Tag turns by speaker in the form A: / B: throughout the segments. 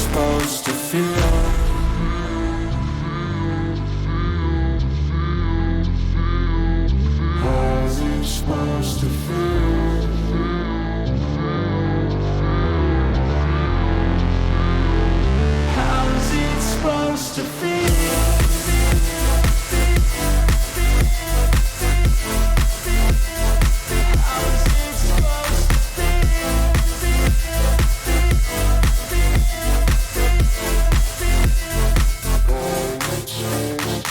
A: supposed to feel? How's it supposed to feel? How's it supposed to feel?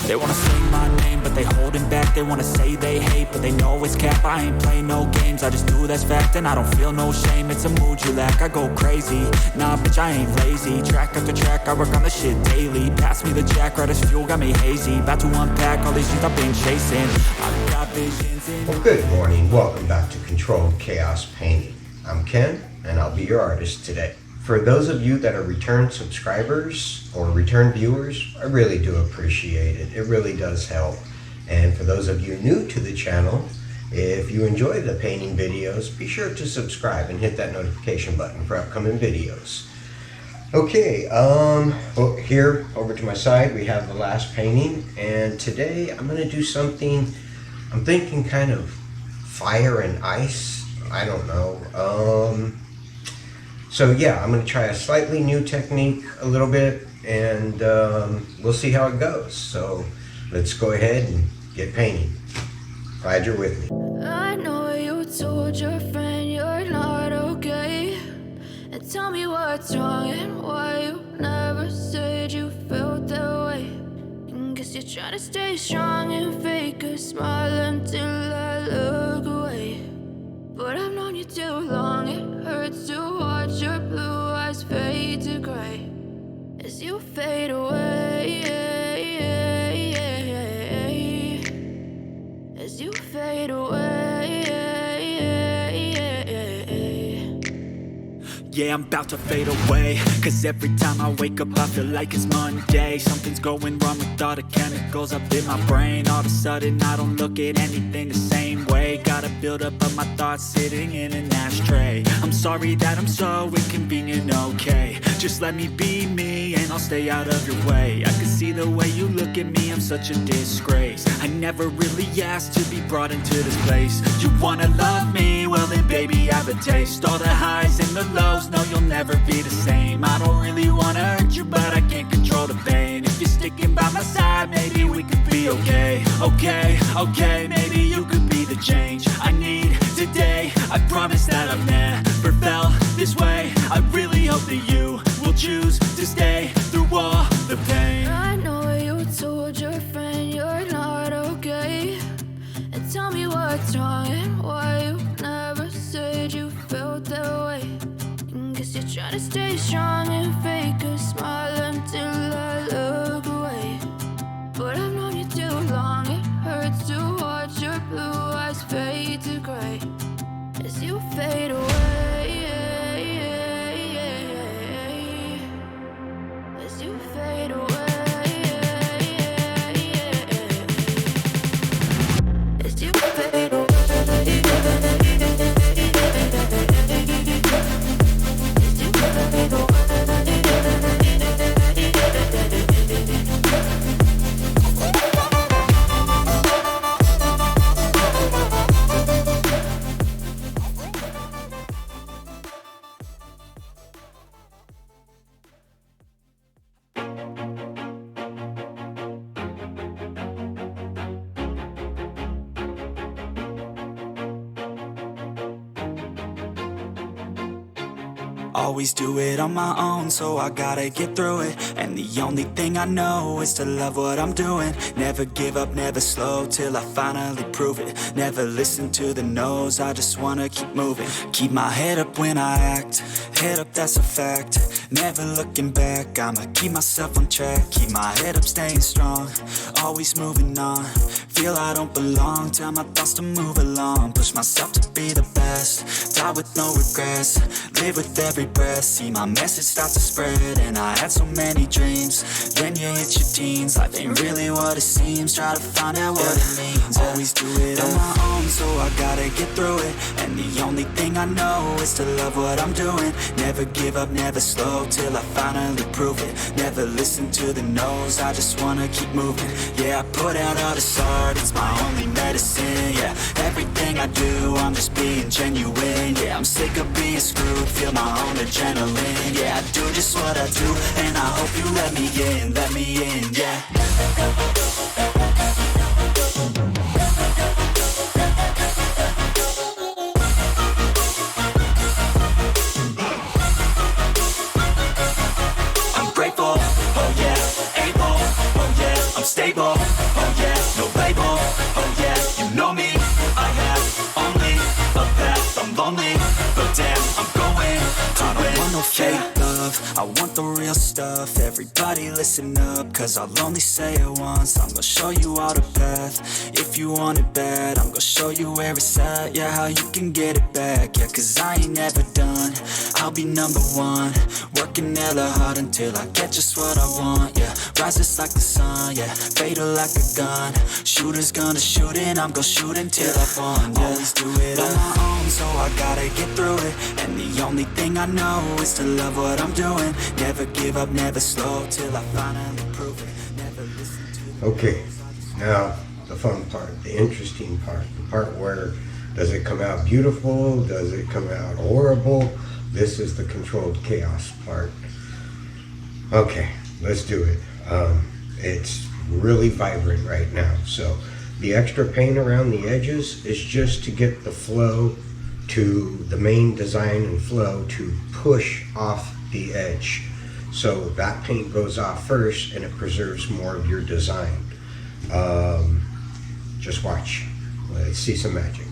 A: They wanna say my name, but they holding back. They wanna say they hate, but they know it's cap. I ain't play no games, I just do that's fact. And I don't feel no shame, it's a mood you lack. I go crazy, nah bitch I ain't lazy. Track after track, I work on the shit daily. Pass me the jack, right as fuel, got me hazy. About to unpack all these things I've been chasing. I've got visions in...
B: Well, good morning, welcome back to Controlled Chaos Painting. I'm Ken, and I'll be your artist today. For those of you that are return subscribers or return viewers, I really do appreciate it. It really does help. And for those of you new to the channel, if you enjoy the painting videos, be sure to subscribe and hit that notification button for upcoming videos. Okay, well, here over to my side we have the last painting, and today I'm going to do something, I'm thinking kind of fire and ice, I don't know. So yeah, I'm going to try a slightly new technique a little bit, and we'll see how it goes. So let's go ahead and get painting. Glad you're with me.
C: I know you told your friend you're not okay, and tell me what's wrong and why you never said you felt that way. And guess you're trying to stay strong and fake a smile until I look away. But I've known you too long, it hurts to watch your blue eyes fade to gray as you fade away, as you fade away.
A: Yeah, I'm about to fade away, cause every time I wake up I feel like it's Monday. Something's going wrong with all the chemicals up in my brain. All of a sudden I don't look at anything the same way. Gotta build up of my thoughts sitting in an ashtray. I'm sorry that I'm so inconvenient, okay. Just let me be me and I'll stay out of your way. I can see the way you look at me, I'm such a disgrace. I never really asked to be brought into this place. You wanna love me? Well then baby I have a taste. All the highs and the lows, no you'll never be the same. I don't really wanna hurt you, but I can't control the pain. If you're sticking by my side, maybe we could be okay. Okay, maybe you could be the change I need today. I promise that I've never felt this way. I really hope that you will choose to stay through all the pain.
C: I know you told your friend you're not okay, and tell me what's wrong and why you never said you felt that way. And guess you're trying to stay strong and fake a smile until I look away. But I've known you too long, it hurts to watch your blue eyes fade to gray as you fade away, as you fade away. As you fade away.
A: Always do it on my own, so I gotta get through it. And the only thing I know is to love what I'm doing. Never give up, never slow, till I finally prove it. Never listen to the no's, I just wanna keep moving. Keep my head up when I act, head up that's a fact. Never looking back, I'ma keep myself on track. Keep my head up, staying strong, always moving on. Feel I don't belong, tell my thoughts to move along. Push myself to be the best, die with no regrets. Live with every breath, see my message start to spread. And I had so many dreams. Then you hit your teens, life ain't really what it seems. Try to find out what it means. Always do it on my own, so I gotta get through it. And the only thing I know is to love what I'm doing. Never give up, never slow, till I finally prove it. Never listen to the no's, I just wanna keep moving. Yeah, I put out all this art, it's my only medicine. Yeah, everything I do, I'm just being genuine. Yeah, I'm sick of being screwed, feel my own adrenaline. Yeah, I do just what I do, and I hope you let me in, yeah. I'm grateful, oh yeah, able, oh yeah, I'm stable, oh yeah, no label, oh yeah, you know me, I have only a path, I'm lonely, but damn, I'm going to win. I don't want no fake love, I want the real stuff. Everybody listen up, cause I'll only say it once. I'm gonna show you all the path, if you want it bad. I'm gonna show you where it's at, yeah, how you can get it back. Yeah, cause I ain't never done, I'll be number one. Working hella hard until I get just what I want, yeah. Rises like the sun, yeah, fatal like a gun. Shooter's gonna shoot and I'm gonna shoot until I won, yeah. Always do it on my own, so I gotta get through it. And the only thing I know is to love what I'm doing. Never give up, never slow, till I finally prove it. Never listen to
B: Okay, now the fun part, the interesting part, the part where does it come out beautiful, does it come out horrible? This is the controlled chaos part. Okay, let's do it. It's really vibrant right now, so the extra paint around the edges is just to get the flow to the main design and flow to push off the edge. So that paint goes off first and it preserves more of your design. Just watch. Let's see some magic.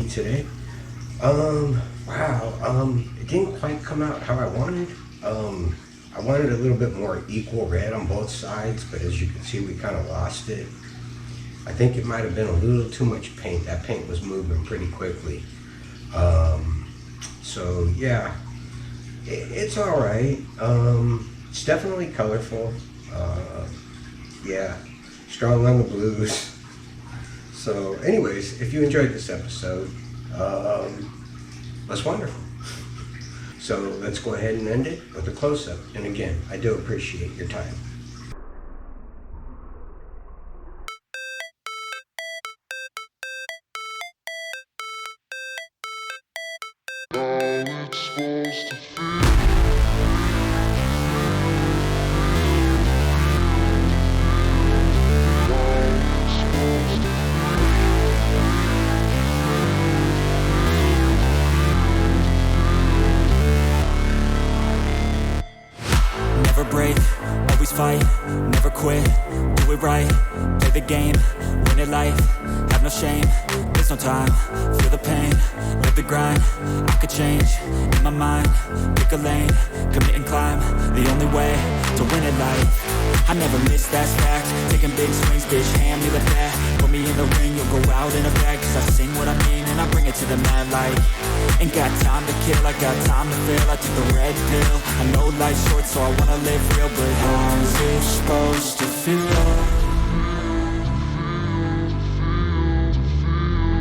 B: Today. It didn't quite come out how I wanted. I wanted a little bit more equal red on both sides, but as you can see, we kind of lost it. I think it might have been a little too much paint. That paint was moving pretty quickly. So yeah, it's all right. It's definitely colorful. Yeah, strong on the blues. So anyways, if you enjoyed this episode, that's wonderful. So let's go ahead and end it with a close-up. And again, I do appreciate your time.
A: Never break, always fight, never quit, do it right, play the game, win it life, have no shame, there's no time, feel the pain, live the grind, I could change, in my mind, pick a lane, commit and climb, the only way to win it life. I never miss, that's fact, taking big swings, bitch, hand me the bat, put me in the ring, you'll go out in a bag, cause I sing what I mean and I bring it to the mad light. Ain't got time to kill, I got time to feel, I took the red pill, I know life's short so I wanna live real, but how's it supposed to feel?